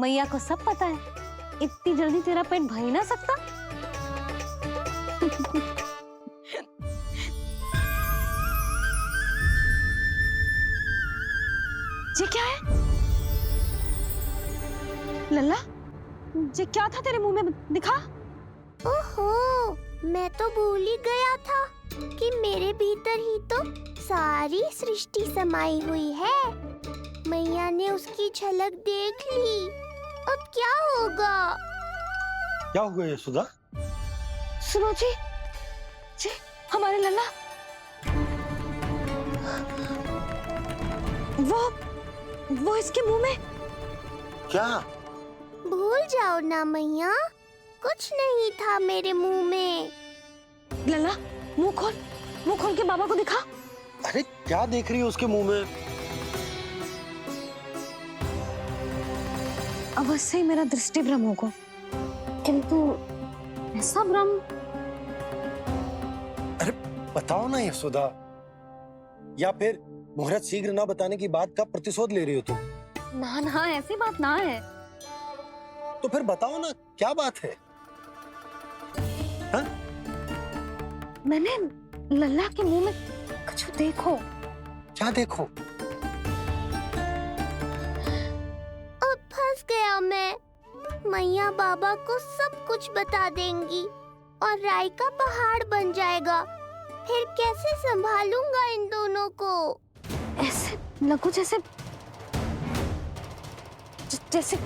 मैया को सब पता है, इतनी जल्दी तेरा पेट भर ही ना सकता। ये क्या है लल्ला? ये क्या था तेरे मुंह में, दिखा। ओहो, मैं तो भूल ही गया था कि मेरे भीतर ही तो सारी सृष्टि समाई हुई है। मैया ने उसकी झलक देख ली, अब क्या होगा? क्या हुआ यशोदा? सुनो जी, हमारे लल्ला वो इसके मुंह में। क्या? भूल जाओ ना मैया, कुछ नहीं था मेरे मुंह में। लल्ला मुंह खोल के बाबा को दिखा। अरे क्या देख रही है उसके मुंह में? अवश्य ही मेरा दृष्टि भ्रम होगा, किंतु ऐसा भ्रम। अरे बताओ ना यशोदा, या फिर मुहूर्त शीघ्र ना बताने की बात का प्रतिशोध ले रही हो तुम? ना ऐसी बात ना है। तो फिर बताओ ना क्या बात है? हाँ? मैंने लल्ला के मुंह में कुछ देखो। क्या देखो? अब फंस गया मैं। मैया बाबा को सब कुछ बता देंगी और राय का पहाड़ बन जाएगा। फिर कैसे संभालूंगा इन दोनों को? ऐसे लगो जैसे जैसे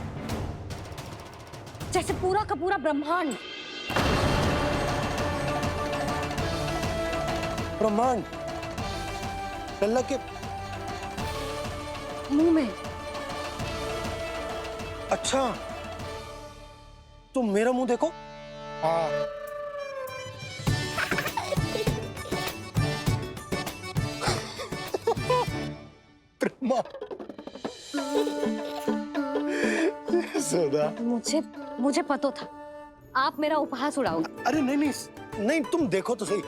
जैसे पूरा का पूरा ब्रह्मांड। ब्रह्मांड लल्ला के मुंह में। अच्छा, तुम मेरा मुंह देखो। हाँ। ब्रह्मा। यशोदा, मुझे पता था आप मेरा उपहास उड़ाओगे। अरे नहीं, तुम देखो तो सही।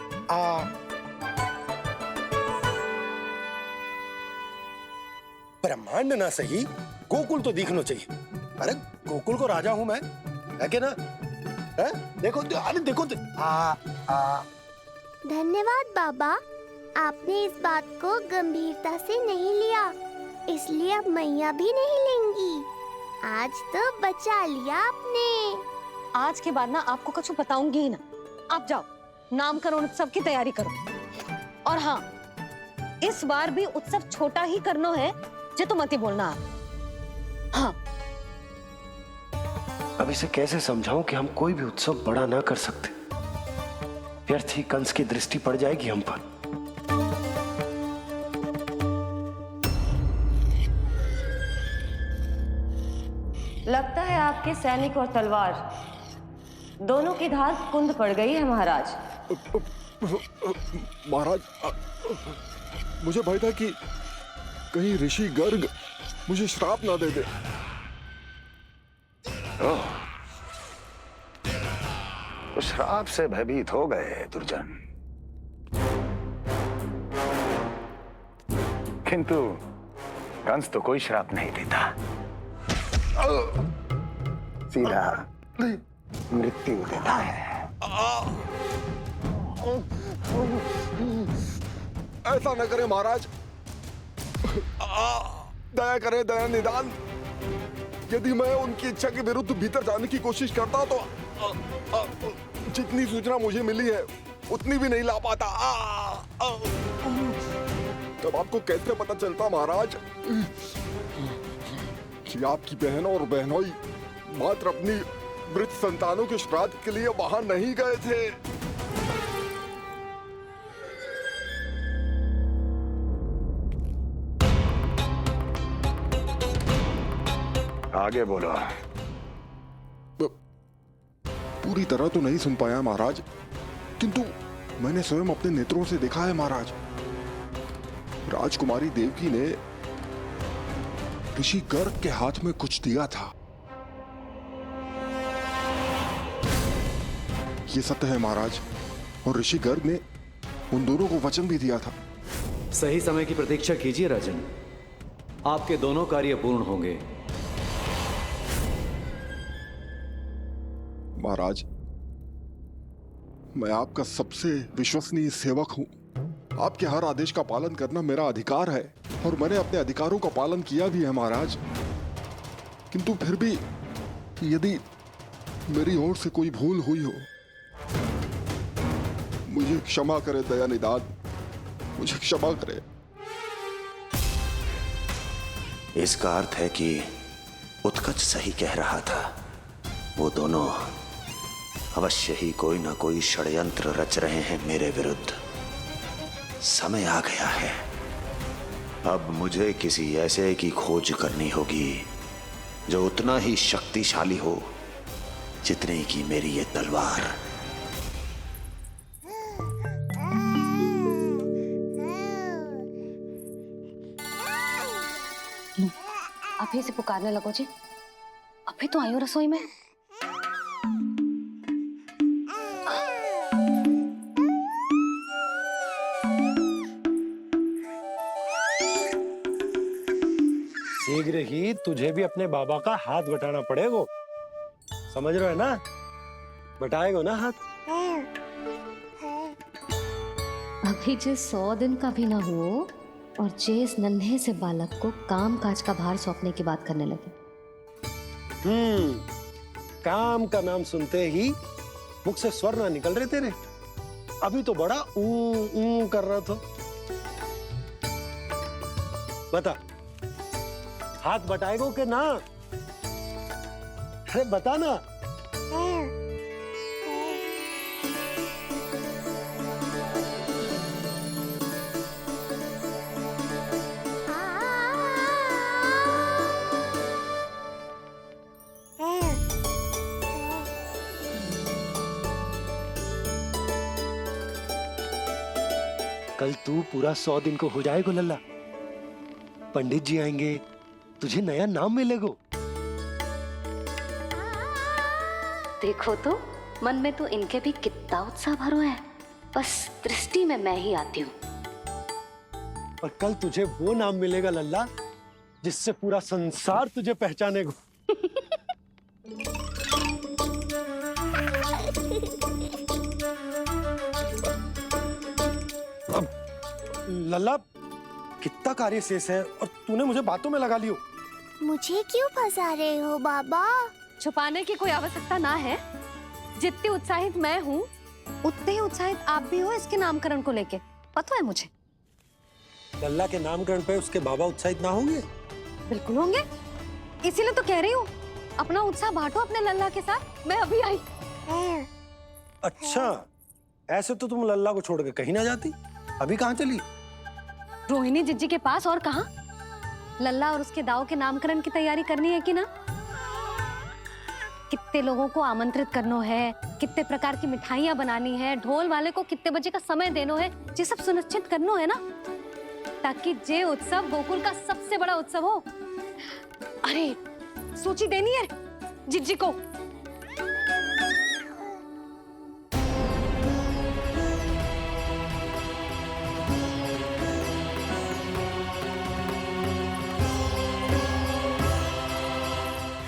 ब्रह्मांड ना सही, गोकुल तो दिखना चाहिए। अरे गोकुल को राजा हूं मैं, है कि ना? है? देखो, अरे देखो। धन्यवाद बाबा, आपने इस बात को गंभीरता से नहीं लिया, इसलिए अब मैया भी नहीं लेंगी। आज तो बचा लिया आपने। आज के बाद ना आपको कुछ बताऊंगी ही ना। आप जाओ, नामकरण उत्सव की तैयारी करो। और हाँ, इस बार भी उत्सव छोटा ही करना है, जो तो मत ही बोलना आप। हाँ। अब इसे कैसे समझाऊं कि हम कोई भी उत्सव बड़ा ना कर सकते? व्यर्थ ही कंस की दृष्टि पड़ जाएगी हम पर। लगता है आपके सैनिक और तलवार दोनों की धार कुंद पड़ गई है महाराज। महाराज, मुझे भय था कि कहीं ऋषि गर्ग मुझे श्राप ना दे दे। तो श्राप से भयभीत हो गए दुर्जन, किंतु कंस तो कोई श्राप नहीं देता, सीधा मृत्यु देता है। ऐसा न करें महाराज, दया करें, दया निदान। यदि मैं उनकी इच्छा के विरुद्ध भीतर जाने की कोशिश करता तो जितनी सूचना मुझे मिली है उतनी भी नहीं ला पाता। तब आपको कैसे पता चलता महाराज कि आपकी बहन और बहनोई मात्र अपनी मृत संतानों के श्राद्ध के लिए वहां नहीं गए थे? आगे बोलो। पूरी तरह तो नहीं सुन पाया महाराज, किंतु मैंने स्वयं अपने नेत्रों से देखा है महाराज। राजकुमारी देवकी ने ऋषि गर्ग के हाथ में कुछ दिया था। ये सत्य है महाराज, और ऋषि गर्ग ने उन दोनों को वचन भी दिया था। सही समय की प्रतीक्षा कीजिए राजन, आपके दोनों कार्य पूर्ण होंगे। महाराज, मैं आपका सबसे विश्वसनीय सेवक हूं। आपके हर आदेश का पालन करना मेरा अधिकार है और मैंने अपने अधिकारों का पालन किया भी है महाराज। किंतु फिर भी यदि मेरी ओर से कोई भूल हुई हो, मुझे क्षमा करे दयानिधान, मुझे क्षमा करे। इसका अर्थ है कि उत्कच सही कह रहा था। वो दोनों अवश्य ही कोई ना कोई षड्यंत्र रच रहे हैं मेरे विरुद्ध। समय आ गया है, अब मुझे किसी ऐसे की खोज करनी होगी जो उतना ही शक्तिशाली हो जितने की मेरी ये तलवार। अभी से पुकारने लगो जी, अभी तो आई हो रसोई में। शीघ्र ही तुझे भी अपने बाबा का हाथ बटाना पड़ेगा, समझ रहे हो ना? बटाएगो ना हाथ? अभी जे 100 दिन का भी ना हो और जे इस नन्हे से बालक को काम काज का भार सौंपने की बात करने लगे। काम का नाम सुनते ही मुख से स्वर ना निकल रहे तेरे। अभी तो बड़ा ऊ कर रहा था। बता, हाथ बटाएगो के ना? अरे बता ना। कल तू पूरा 100 दिन को हो जाएगा लल्ला। पंडित जी आएंगे, तुझे नया नाम मिलेगा। देखो तो मन में तो इनके भी कितना उत्साह भरो है, बस दृष्टि में मैं ही आती हूँ। और कल तुझे वो नाम मिलेगा लल्ला जिससे पूरा संसार तुझे पहचानेगा। अब लल्ला, कितना कार्य शेष है और तूने मुझे बातों में लगा लियो। मुझे क्यों फंसा रहे हो बाबा? छुपाने की कोई आवश्यकता ना है। जितनी उत्साहित मैं हूँ उतने ही उत्साहित आप भी हो इसके नामकरण को लेके, पता है मुझे। लल्ला के नामकरण पे उसके बाबा उत्साहित ना होंगे? बिल्कुल होंगे, इसीलिए तो कह रही हूँ अपना उत्साह बांटो अपने लल्ला के साथ। मैं अभी आई। अच्छा, ऐसे तो तुम लल्ला को छोड़ के कहीं ना जाती। अभी कहाँ चली? रोहिणी जिज्जी के पास, और कहाँ। लल्ला और उसके दाऊ के नामकरण की तैयारी करनी है कि ना? कितने लोगों को आमंत्रित करना है, कितने प्रकार की मिठाइयां बनानी है, ढोल वाले को कितने बजे का समय देना है, ये सब सुनिश्चित करना है ना, ताकि जे उत्सव गोकुल का सबसे बड़ा उत्सव हो। अरे सूची देनी है जिज्जी को।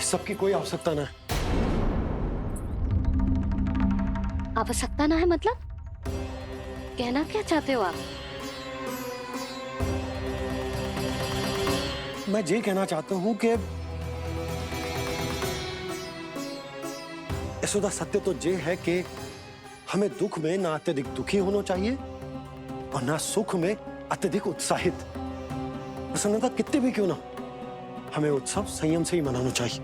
सबकी कोई आवश्यकता ना है। आवश्यकता ना है मतलब? कहना क्या चाहते हो आप? मैं ये कहना चाहता हूं कि यशोदा, सत्य तो ये है कि हमें दुख में ना अत्यधिक दुखी होना चाहिए और ना सुख में अत्यधिक उत्साहित। प्रसन्नता कितनी भी क्यों ना, हमें उत्सव संयम से ही मनाना चाहिए।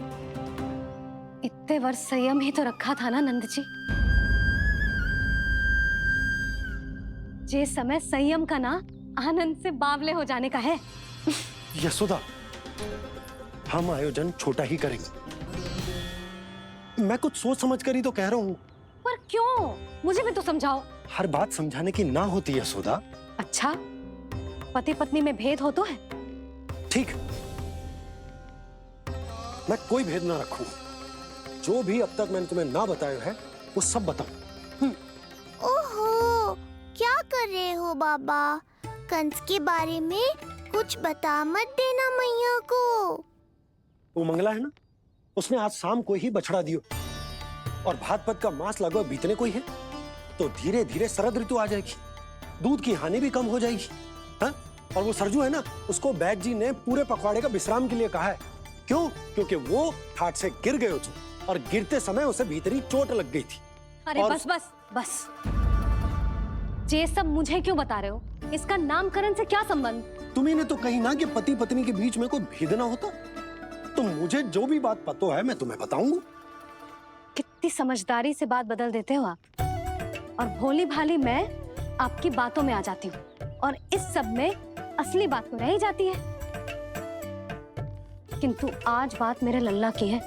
इतने वर्ष संयम ही तो रखा था ना नंद जी। ये समय संयम का ना आनंद से बावले हो जाने का है। यशोदा, हम आयोजन छोटा ही करेंगे। मैं कुछ सोच समझ कर ही तो कह रहा हूँ। पर क्यों? मुझे भी तो समझाओ। हर बात समझाने की ना होती यशोदा। अच्छा, पति पत्नी में भेद हो तो है? ठीक, मैं कोई भेद ना रखूं। जो भी अब तक मैंने तुम्हें ना बताया है वो सब बताऊं। ओहो, क्या कर रहे हो बाबा? कंस के बारे में कुछ बता मत देना मैया को। वो मंगला है ना, उसने आज शाम को ही बछड़ा दियो। और भात पत का मांस लगभग बीतने को ही है, तो धीरे धीरे शरद ऋतु आ जाएगी, दूध की हानि भी कम हो जाएगी। हाँ? और वो सरजू है ना, उसको बैद जी ने पूरे पखवाड़े का विश्राम के लिए कहा है। क्यों? क्योंकि वो ठाट से गिर गए थे और गिरते समय उसे भीतरी चोट लग गई थी। अरे और... बस बस बस, ये सब मुझे क्यों बता रहे हो? इसका नामकरण से क्या संबंध? तुम्ही ने तो कही ना कि पति पत्नी के बीच में कोई भेद ना होता, तो मुझे जो भी बात पता है मैं तुम्हें बताऊंगा। कितनी समझदारी से बात बदल देते हो आप, और भोली भाली मैं आपकी बातों में आ जाती हूँ, और इस सब में असली बात तो रह ही जाती है। किंतु आज बात मेरे लल्ला की है,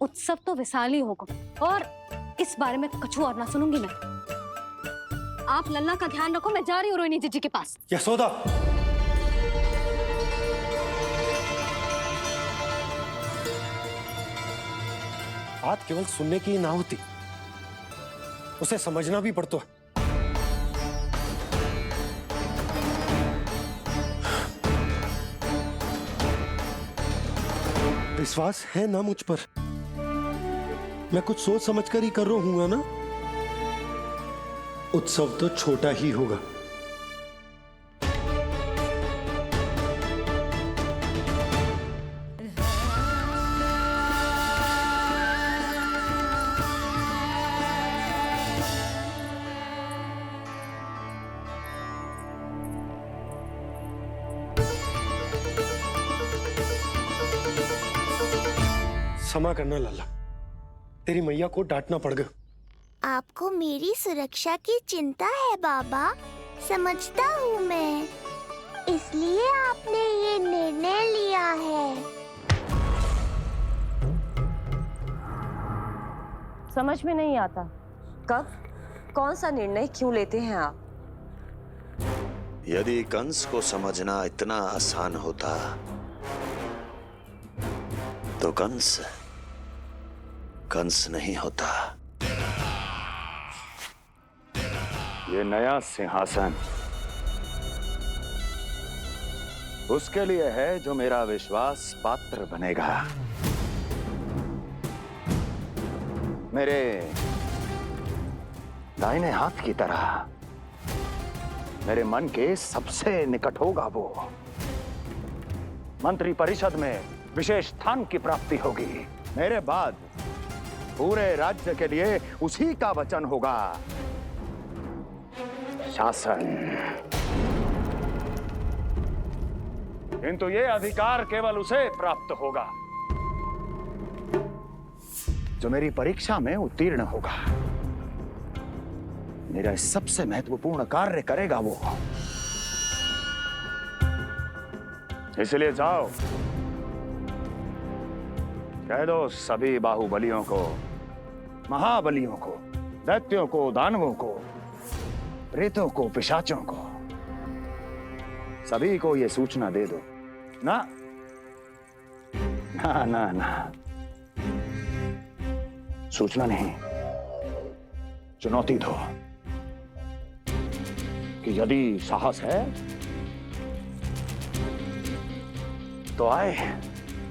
उत्सव तो विशाल ही होगा, और इस बारे में कछु और ना सुनूंगी मैं। आप लल्ला का ध्यान रखो, मैं जा रही हूँ रोहिणी जीजी के पास। यशोदा, बात केवल सुनने की ना होती, उसे समझना भी पड़ता है। विश्वास है ना मुझ पर? मैं कुछ सोच समझ कर ही कर रहा हूँ ना। उत्सव तो छोटा ही होगा। क्षमा करना लल्ला, तेरी मैया को डांटना पड़ गया। आपको मेरी सुरक्षा की चिंता है बाबा, समझता हूँ मैं, इसलिए आपने ये निर्णय लिया है। समझ में नहीं आता, कब कौन सा निर्णय क्यों लेते हैं आप? यदि कंस को समझना इतना आसान होता तो कंस नहीं होता। ये नया सिंहासन उसके लिए है जो मेरा विश्वास पात्र बनेगा। मेरे दाहिने हाथ की तरह मेरे मन के सबसे निकट होगा वो। मंत्री परिषद में विशेष स्थान की प्राप्ति होगी। मेरे बाद पूरे राज्य के लिए उसी का वचन होगा। शासन। किंतु ये अधिकार केवल उसे प्राप्त होगा जो मेरी परीक्षा में उत्तीर्ण होगा। मेरा सबसे महत्वपूर्ण कार्य करेगा वो। इसलिए जाओ, कह दो सभी बाहुबलियों को, महाबलियों को, दैत्यों को, दानवों को, प्रेतों को, पिशाचों को, सभी को ये सूचना दे दो ना ना ना ना, सूचना नहीं, चुनौती दो कि यदि साहस है तो आए,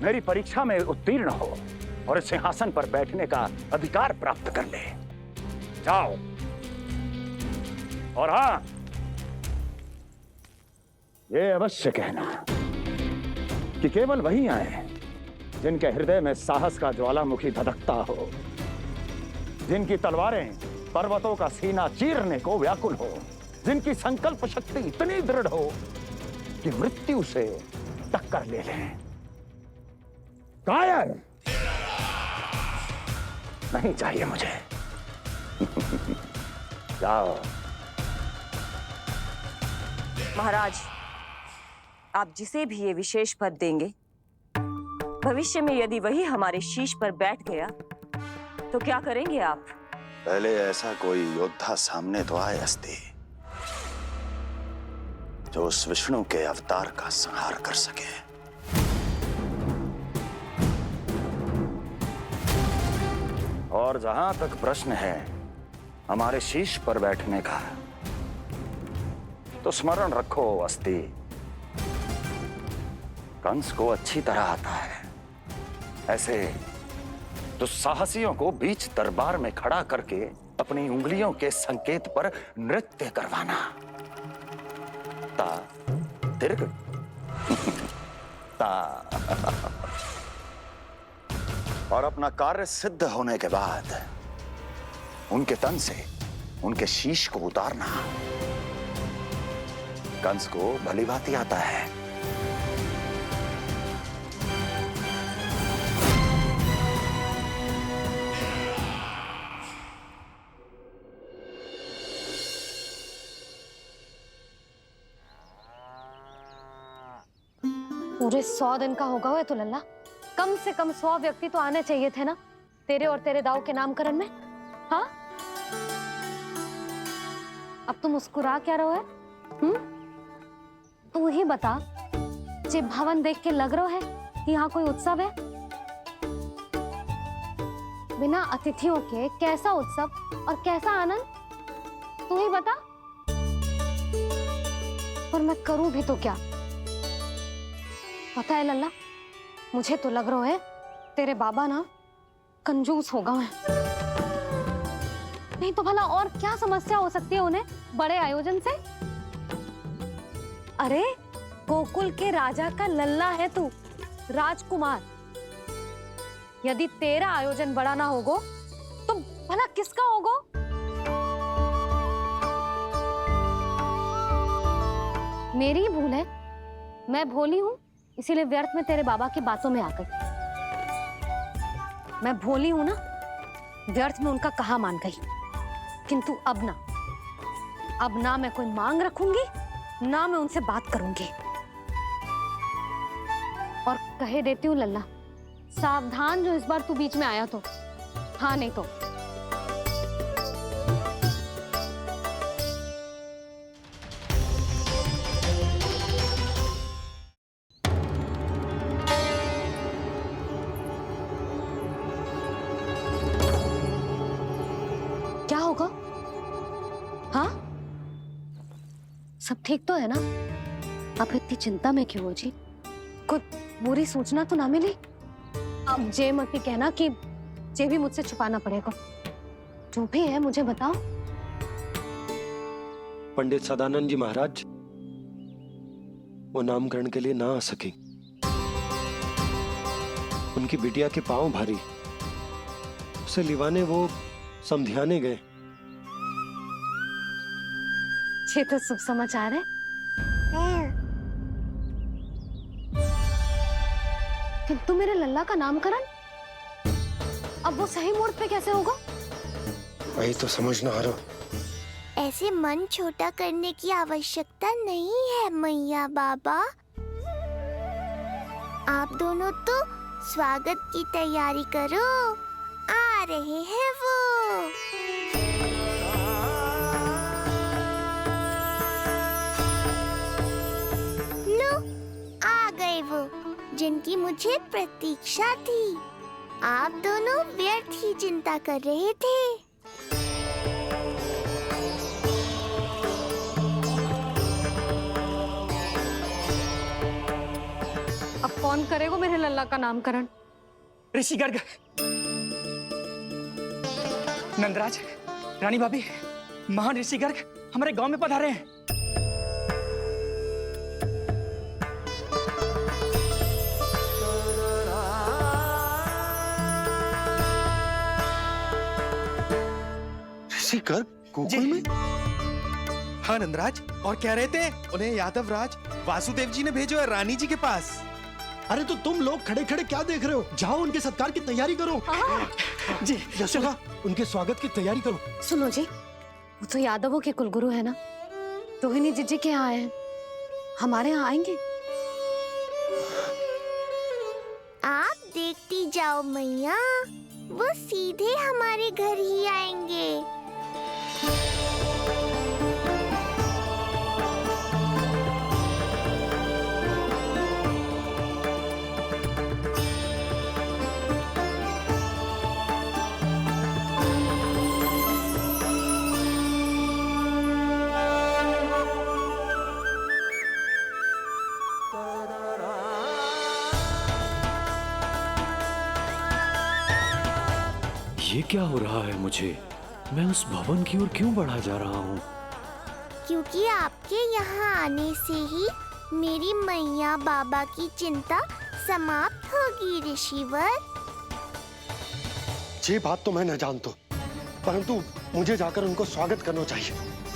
मेरी परीक्षा में उत्तीर्ण हो और इस सिंहासन पर बैठने का अधिकार प्राप्त कर ले। जाओ। और हाँ, ये अवश्य कहना कि केवल वही आए जिनके हृदय में साहस का ज्वालामुखी धधकता हो, जिनकी तलवारें पर्वतों का सीना चीरने को व्याकुल हो, जिनकी संकल्प शक्ति इतनी दृढ़ हो कि मृत्यु से टक्कर ले लें। कायर नहीं चाहिए मुझे। जाओ। महाराज, आप जिसे भी ये विशेष पद देंगे, भविष्य में यदि वही हमारे शीश पर बैठ गया तो क्या करेंगे आप? पहले ऐसा कोई योद्धा सामने तो आए अस्ति जो उस विष्णु के अवतार का संहार कर सके। और जहां तक प्रश्न है हमारे शीश पर बैठने का, तो स्मरण रखो अस्ति, कंस को अच्छी तरह आता है ऐसे तो साहसियों को बीच दरबार में खड़ा करके अपनी उंगलियों के संकेत पर नृत्य करवाना। ता तिर्ग ता और अपना कार्य सिद्ध होने के बाद उनके तन से उनके शीश को उतारना कंस को भली भांति आता है। पूरे 100 दिन का होगा हुआ तो लल्ला, कम से कम 100 व्यक्ति तो आने चाहिए थे ना तेरे और तेरे दाऊ के नामकरण में। हाँ, अब तुम मुस्कुरा क्या रहो है? तू ही बता, जे भवन देख के लग रहा है कि यहाँ कोई उत्सव है? बिना अतिथियों के कैसा उत्सव और कैसा आनंद, तू ही बता। और मैं करूं भी तो क्या? पता है लल्ला, मुझे तो लग रहा है तेरे बाबा ना कंजूस होगा है। नहीं तो भला और क्या समस्या हो सकती है उन्हें बड़े आयोजन से? अरे गोकुल के राजा का लल्ला है तू, राजकुमार। यदि तेरा आयोजन बड़ा ना होगो तो भला किसका होगो? मेरी ही भूल है, मैं भोली हूं, इसीलिए व्यर्थ में तेरे बाबा की बातों में आ गई। मैं भोली हूं ना, व्यर्थ में उनका कहा मान गई। किंतु अब ना मैं कोई मांग रखूंगी, ना मैं उनसे बात करूंगी। और कहे देती हूँ लल्ला, सावधान जो इस बार तू बीच में आया तो। हाँ नहीं तो क्या होगा? हाँ, सब ठीक तो है ना? आप इतनी चिंता में क्यों हो जी? कुछ बुरी सूचना तो ना मिली? अब जे मत ही कहना कि जे भी मुझसे छुपाना पड़ेगा। जो भी है मुझे बताओ। पंडित सदानंद जी महाराज वो नामकरण के लिए ना आ सके। उनकी बिटिया के पांव भारी, उसे लिवाने वो समझाने गए। ये तो शुभ समाचार है। किंतु मेरे लल्ला का नामकरण अब वो सही मुहूर्त पे कैसे होगा? वही तो समझ ना आ रहा। ऐसे मन छोटा करने की आवश्यकता नहीं है मैया बाबा। आप दोनों तो स्वागत की तैयारी करो, आ रहे हैं वो। लो, आ गए वो जिनकी मुझे प्रतीक्षा थी। आप दोनों व्यर्थ ही चिंता कर रहे थे। अब कौन करेगा मेरे लल्ला का नामकरण? ऋषि गर्ग, नंदराज, रानी भाभी, महान ऋषि गर्ग हमारे गांव में पधारे हैं। ऋषि गर्ग गोकुल में? हाँ नंदराज, और कह रहे थे उन्हें यादव राज वासुदेव जी ने भेजो है रानी जी के पास। अरे तो तुम लोग खड़े खड़े क्या देख रहे हो? जाओ उनके सत्कार की तैयारी करो। जी यशोदा, उनके स्वागत की तैयारी करो। सुनो जी, वो तो यादवों के कुलगुरु है ना, रोहिणी जीजी के यहाँ हैं, हमारे यहाँ आएंगे। आप देखती जाओ मैया, वो सीधे हमारे घर ही आएंगे। ये क्या हो रहा है मुझे? मैं उस भवन की ओर क्यों बढ़ा जा रहा हूँ? क्योंकि आपके यहाँ आने से ही मेरी मैया बाबा की चिंता समाप्त होगी ऋषिवर। ये बात तो मैं न जानता, परंतु मुझे जाकर उनको स्वागत करना चाहिए।